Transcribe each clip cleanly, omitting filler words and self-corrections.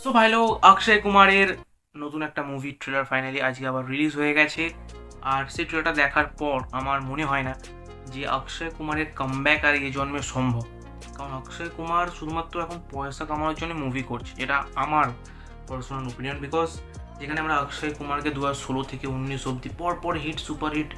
So ভাই লোক, অক্ষয় কুমারের নতুন একটা মুভি ট্রেলার ফাইনালি আজকে আবার রিলিজ হয়ে গেছে। আর সেই ট্রেলারটা দেখার পর আমার মনে হয় না যে অক্ষয় কুমারের কামব্যাক আর এই জন্মে সম্ভব। কারণ অক্ষয় কুমার শুধুমাত্র এখন পয়সা কামানোর জন্য মুভি করছে, এটা আমার পার্সোনাল ওপিনিয়ন। বিকজ যেখানে আমরা অক্ষয় কুমারকে 2016 থেকে 19 অব্দি পর পর হিট সুপার হিট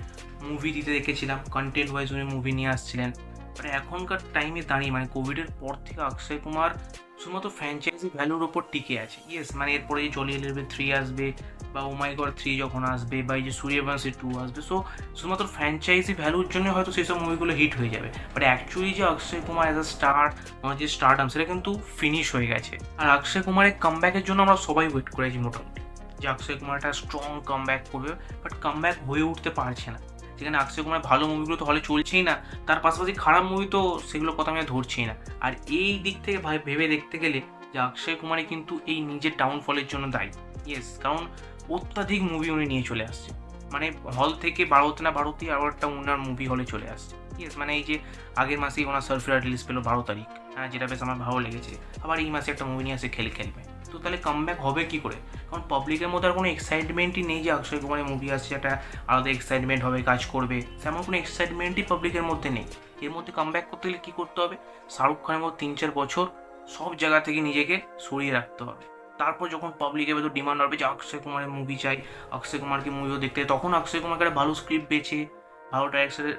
মুভি দিতে দেখেছিলাম, কন্টেন্ট ওয়াইজ উনি মুভি নিয়ে আসছিলেন। মানে এখনকার টাইমে দাঁড়িয়ে মানে কোভিডের পর থেকে অক্ষয় কুমার শুধুমাত্র ফ্র্যাঞ্চাইজি ভ্যালুর ওপর টিকে আছে। ইয়েস, মানে এরপরে যে জলি এলেভেন 3 আসবে বা ও মাই গড 3 যখন আসবে বা এই যে সূর্যবংশী 2 আসবে, সো শুধুমাত্র ফ্র্যাঞ্চাইজি ভ্যালুর জন্য হয়তো সেই সব মুভিগুলো হিট হয়ে যাবে। বাট অ্যাকচুয়ালি যে Akshay Kumar as a star, আমার যে স্টারডাম সেটা কিন্তু ফিনিশ হয়ে গেছে। আর অক্ষয় কুমারের কামব্যাকের জন্য আমরা সবাই ওয়েট করেছি মোটামুটি, যে অক্ষয় কুমার একটা স্ট্রং কামব্যাক করবে। বাট কামব্যাক হয়ে উঠতে পারছে না। যেখানে অক্ষয় কুমারের ভালো মুভিগুলো তো হলে চলছেই না, তার পাশাপাশি খারাপ মুভি তো সেগুলোর কথা আমি আর ধরছিই না। আর এই দিক থেকে ভেবে দেখতে গেলে যে অক্ষয় কুমারই কিন্তু এই নিজের ডাউনফলের জন্য দায়ী। ইয়েস, কারণ অত্যাধিক মুভি উনি নিয়ে চলে আসছে। মানে হল থেকে বারোতে না বারোতেই আরও একটা ওনার মুভি হলে চলে আসছে। ইয়েস, মানে এই যে আগের মাসেই ওনার সার্ফিয়ার রিলিজ পেলো 12 তারিখ, যেটা বেশ আমার ভালো লেগেছে। আবার এই মাসে একটা মুভি নিয়ে আসে খেলবে। তো তাহলে কামব্যাক হবে কি করে? কারণ পাবলিকের মধ্যে আর কোনো এক্সাইটমেন্টই নেই যে অক্ষয় কুমারের মুভি আসছে, একটা আলাদা এক্সাইটমেন্ট হবে, কাজ করবে। তেমন কোনো এক্সাইটমেন্টই পাবলিকের মধ্যে নেই। এর মধ্যে কামব্যাক করতে গেলে কী করতে হবে? শাহরুখ খানের মতো 3-4 বছর সব জায়গা থেকে নিজেকে সরিয়ে রাখতে হবে। তারপর যখন পাবলিকের ভেতর ডিমান্ড হবে যে অক্ষয় কুমারের মুভি চাই, অক্ষয় কুমারকে মুভিও দেখতে, তখন অক্ষয় কুমারকে একটা ভালো স্ক্রিপ্ট বেছে, ভালো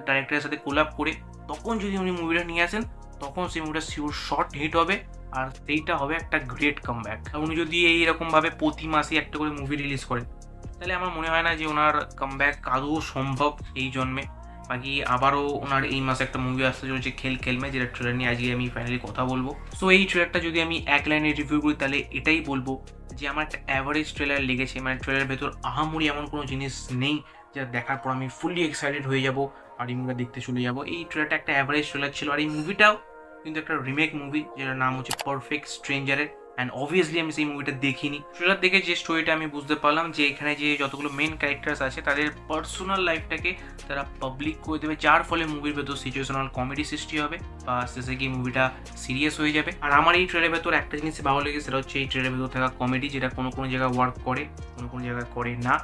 ডাইরেক্টরের সাথে কোলাপ করে তখন যদি উনি মুভিটা নিয়ে আসেন, তখন সেই মুভিটা শিওর শর্ট হিট হবে। আর সেইটা হবে একটা গ্রেট কামব্যাক। উনি যদি এইরকমভাবে প্রতি মাসে একটা করে মুভি রিলিজ করেন, তাহলে আমার মনে হয় না যে ওনার কামব্যাক আদৌ সম্ভব এই জন্মে। বাকি আবারও ওনার এই মাসে একটা মুভি আসতে চলেছে খেলমে, যেটা ট্রেলার নিয়ে আজকে আমি ফাইনালি কথা বলবো। সো এই ট্রেলারটা যদি আমি এক লাইনে রিভিউ করি, তাহলে এটাই বলবো যে আমার একটা অ্যাভারেজ ট্রেলার লেগেছে। মানে ট্রেলারের ভেতর আহামরি এমন কোনো জিনিস নেই যা দেখার পর আমি ফুললি এক্সাইটেড হয়ে যাব আর এই মুভিটা দেখতে চলে যাবো। এই ট্রেলারটা একটা অ্যাভারেজ ট্রেলার ছিল। আর এই মুভিটাও কিন্তু একটা রিমেক মুভি, যেটার নাম হচ্ছে পারফেক্ট স্ট্রেঞ্জারের। অ্যান্ড অবভিয়াসলি আমি সেই মুভিটা দেখিনি। ট্রেলার দেখে যে স্টোরিটা আমি বুঝতে পারলাম যে এখানে যে যতগুলো মেন ক্যারেক্টার্স আছে তাদের পার্সোনাল লাইফটাকে তারা পাবলিক করে দেবে, যার ফলে মুভির ভেতর সিচুয়েশনাল কমেডি সৃষ্টি হবে বা শেষে গিয়ে মুভিটা সিরিয়াস হয়ে যাবে। আর আমার এই ট্রেলারের ভেতর একটা জিনিস ভালো লেগে, সেটা হচ্ছে এই ট্রেলারের ভেতর থাকা কমেডি, যেটা কোনো কোনো জায়গায় ওয়ার্ক করে, কোনো কোনো জায়গায় করে না।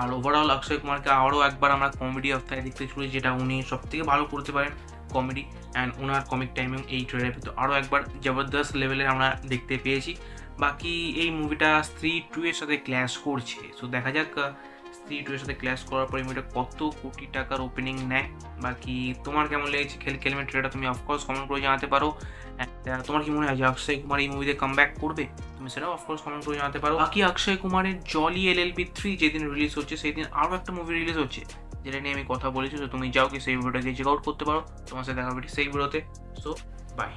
আর ওভারঅল অক্ষয় কুমারকে আরও একবার আমরা কমেডি অবস্থায় দেখতে চলেছি, যেটা উনি সব থেকে ভালো করতে পারেন, comedy. And owner comic timing এই ট্রেলারের ভিতর আরও একবার জবরদস্ত লেভেলের আমরা দেখতে পেয়েছি। বাকি এই মুভিটা স্ত্রী 2 এর সাথে ক্ল্যাশ করছে, সো দেখা যাক স্ত্রী 2 এর সাথে ক্ল্যাশ করার পর এই মুভিটা কত কোটি টাকার ওপেনিং নেয়। বাকি তোমার কেমন লেগেছে খেলমে ট্রেলারটা তুমি অফকোর্স কমেন্ট করে জানাতে পারো। তোমার কি মনে হয় যে অক্ষয় কুমার এই মুভিতে কামব্যাক করবে? তুমি সেটাও অফকোর্স কমেন্ট করে জানাতে পারো। বাকি অক্ষয় কুমারের জলি LLB 3 যেদিন রিলিজ হচ্ছে, সেই দিন আরও একটা মুভি রিলিজ হচ্ছে, যেটা নিয়ে আমি কথা বলেছি। তো তুমি যাও কি সেই ভিডিওটা গিয়ে চেক আউট করতে পারো। তোমার সাথে দেখা হবে সেই ভিডিওতে। So by.